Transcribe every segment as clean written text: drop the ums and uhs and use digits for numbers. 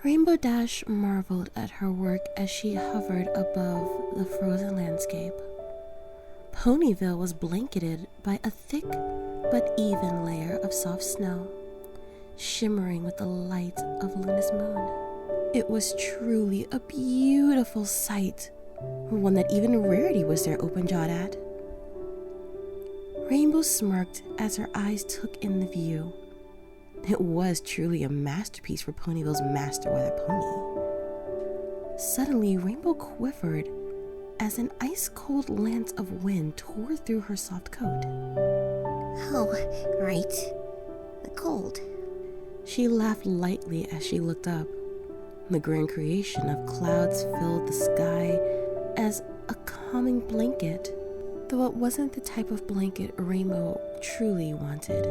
Rainbow Dash marveled at her work as she hovered above the frozen landscape. Ponyville was blanketed by a thick but even layer of soft snow, shimmering with the light of Luna's moon. It was truly a beautiful sight, one that even Rarity was there open-jawed at. Rainbow smirked as her eyes took in the view. It was truly a masterpiece for Ponyville's master weather pony. Suddenly, Rainbow quivered as an ice-cold lance of wind tore through her soft coat. Oh, right. The cold. She laughed lightly as she looked up. The grand creation of clouds filled the sky as a calming blanket, though it wasn't the type of blanket Rainbow truly wanted.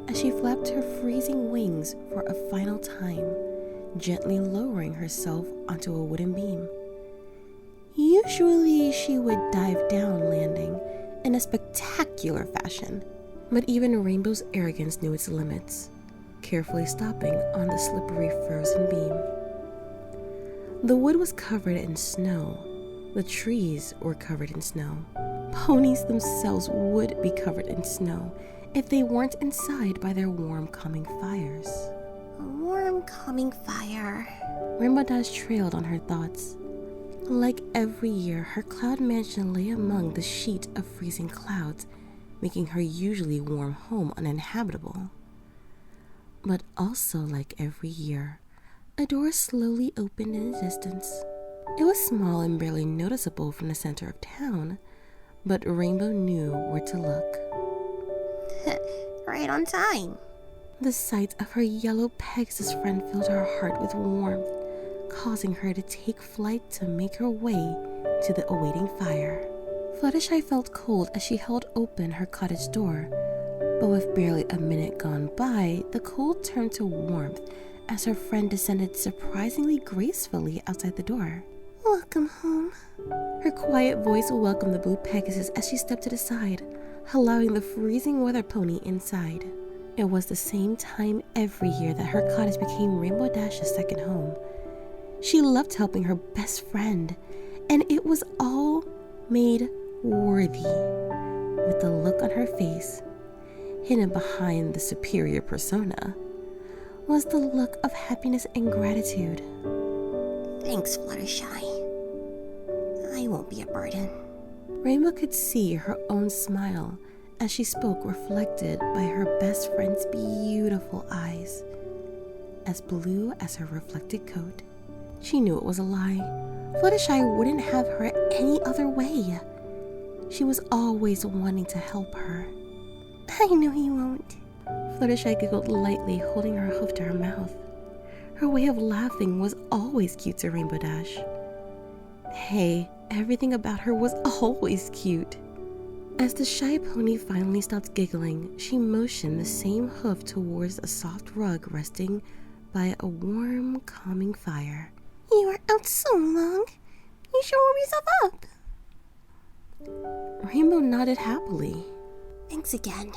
As she flapped her freezing wings for a final time, gently lowering herself onto a wooden beam. Usually she would dive down, landing in a spectacular fashion, but even Rainbow's arrogance knew its limits, carefully stopping on the slippery frozen beam. The wood was covered in snow. The trees were covered in snow. Ponies themselves would be covered in snow if they weren't inside by their warm, calming fires. A warm, calming fire. Rainbow Dash trailed on her thoughts. Like every year, her cloud mansion lay among the sheet of freezing clouds, making her usually warm home uninhabitable. But also like every year, a door slowly opened in the distance. It was small and barely noticeable from the center of town, but Rainbow knew where to look. Right on time. The sight of her yellow Pegasus friend filled her heart with warmth, causing her to take flight to make her way to the awaiting fire. Fluttershy felt cold as she held open her cottage door, but with barely a minute gone by, the cold turned to warmth as her friend descended surprisingly gracefully outside the door. Welcome home. Her quiet voice welcomed the blue Pegasus as she stepped to the side, allowing the freezing weather pony inside. It was the same time every year that her cottage became Rainbow Dash's second home. She loved helping her best friend, and it was all made worthy with the look on her face. Hidden behind the superior persona was the look of happiness and gratitude. Thanks, Fluttershy. I won't be a burden. Rainbow could see her own smile as she spoke, reflected by her best friend's beautiful eyes, as blue as her reflected coat. She knew it was a lie. Fluttershy wouldn't have her any other way. She was always wanting to help her. I know you won't. Fluttershy giggled lightly, holding her hoof to her mouth. Her way of laughing was always cute to Rainbow Dash. Hey, everything about her was always cute. As the shy pony finally stopped giggling, she motioned the same hoof towards a soft rug resting by a warm, calming fire. You were out so long. You should warm yourself up. Rainbow nodded happily. Thanks again.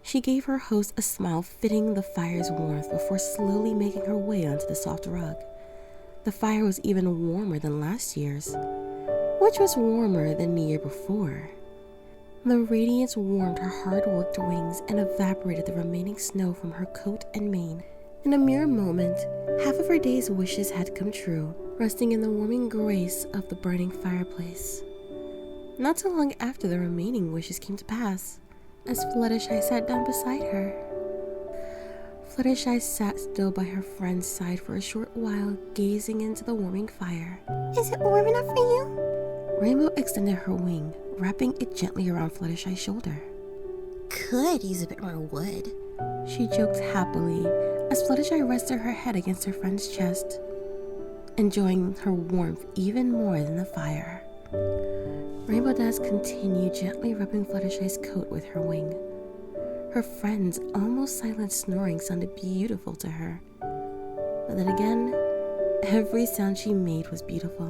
She gave her host a smile fitting the fire's warmth before slowly making her way onto the soft rug. The fire was even warmer than last year's, which was warmer than the year before. The radiance warmed her hard-worked wings and evaporated the remaining snow from her coat and mane. In a mere moment, half of her day's wishes had come true, resting in the warming grace of the burning fireplace. Not too long after, the remaining wishes came to pass, as Fluttershy sat down beside her. Fluttershy sat still by her friend's side for a short while, gazing into the warming fire. Is it warm enough for you? Rainbow extended her wing, wrapping it gently around Fluttershy's shoulder. Could use a bit more wood. She joked happily as Fluttershy rested her head against her friend's chest, enjoying her warmth even more than the fire. Rainbow Dash continued gently rubbing Fluttershy's coat with her wing. Her friend's almost silent snoring sounded beautiful to her. But then again, every sound she made was beautiful.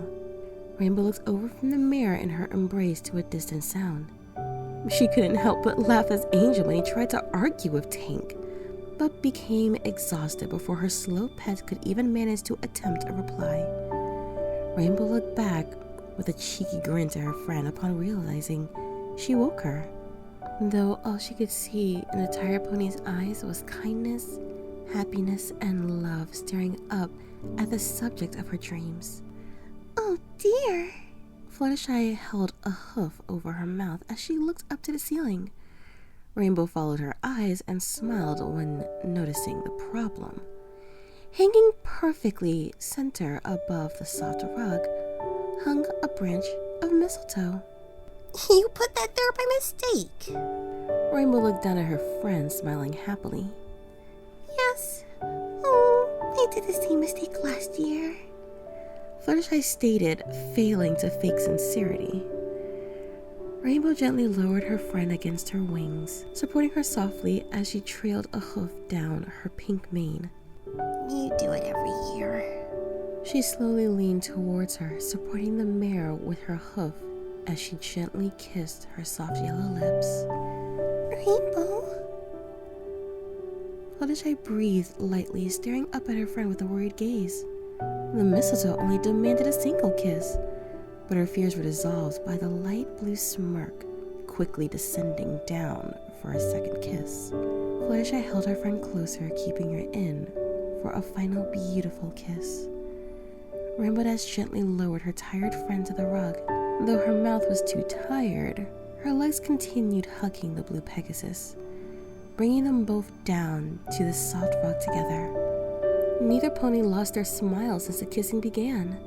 Rainbow looked over from the mirror in her embrace to a distant sound. She couldn't help but laugh as Angel when he tried to argue with Tank, but became exhausted before her slow pet could even manage to attempt a reply. Rainbow looked back with a cheeky grin to her friend upon realizing she woke her, though all she could see in the tired pony's eyes was kindness, happiness, and love staring up at the subject of her dreams. Oh dear. Fluttershy held a hoof over her mouth as she looked up to the ceiling. Rainbow followed her eyes and smiled when noticing the problem. Hanging perfectly center above the soft rug hung a branch of mistletoe. You put that there by mistake. Rainbow looked down at her friend, smiling happily. Yes. Oh, I did the same mistake last year. Fluttershy stated, failing to fake sincerity. Rainbow gently lowered her friend against her wings, supporting her softly as she trailed a hoof down her pink mane. You do it every year. She slowly leaned towards her, supporting the mare with her hoof as she gently kissed her soft yellow lips. Rainbow? Fluttershy breathed lightly, staring up at her friend with a worried gaze. The mistletoe only demanded a single kiss, but her fears were dissolved by the light blue smirk quickly descending down for a second kiss. Fluttershy held her friend closer, keeping her in for a final beautiful kiss. Rainbow Dash gently lowered her tired friend to the rug. Though her mouth was too tired, her legs continued hugging the blue Pegasus, bringing them both down to the soft rug together. Neither pony lost their smile since the kissing began,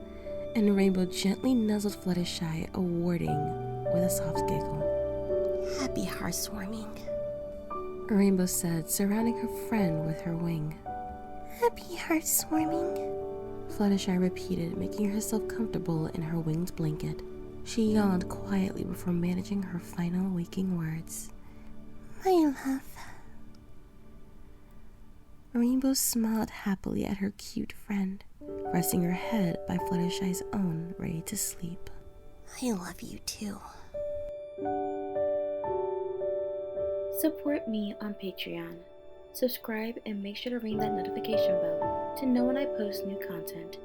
and Rainbow gently nuzzled Fluttershy, awarding with a soft giggle. Happy heartwarming. Rainbow said, surrounding her friend with her wing. Happy heartwarming. Fluttershy repeated, making herself comfortable in her winged blanket. She yawned quietly before managing her final waking words. My love. Rainbow smiled happily at her cute friend, resting her head by Fluttershy's own, ready to sleep. I love you too. Support me on Patreon. Subscribe and make sure to ring that notification bell to know when I post new content.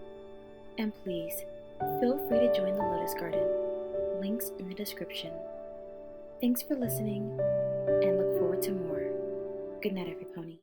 And please, feel free to join the Lotus Garden. Links in the description. Thanks for listening, and look forward to more. Good night, every pony.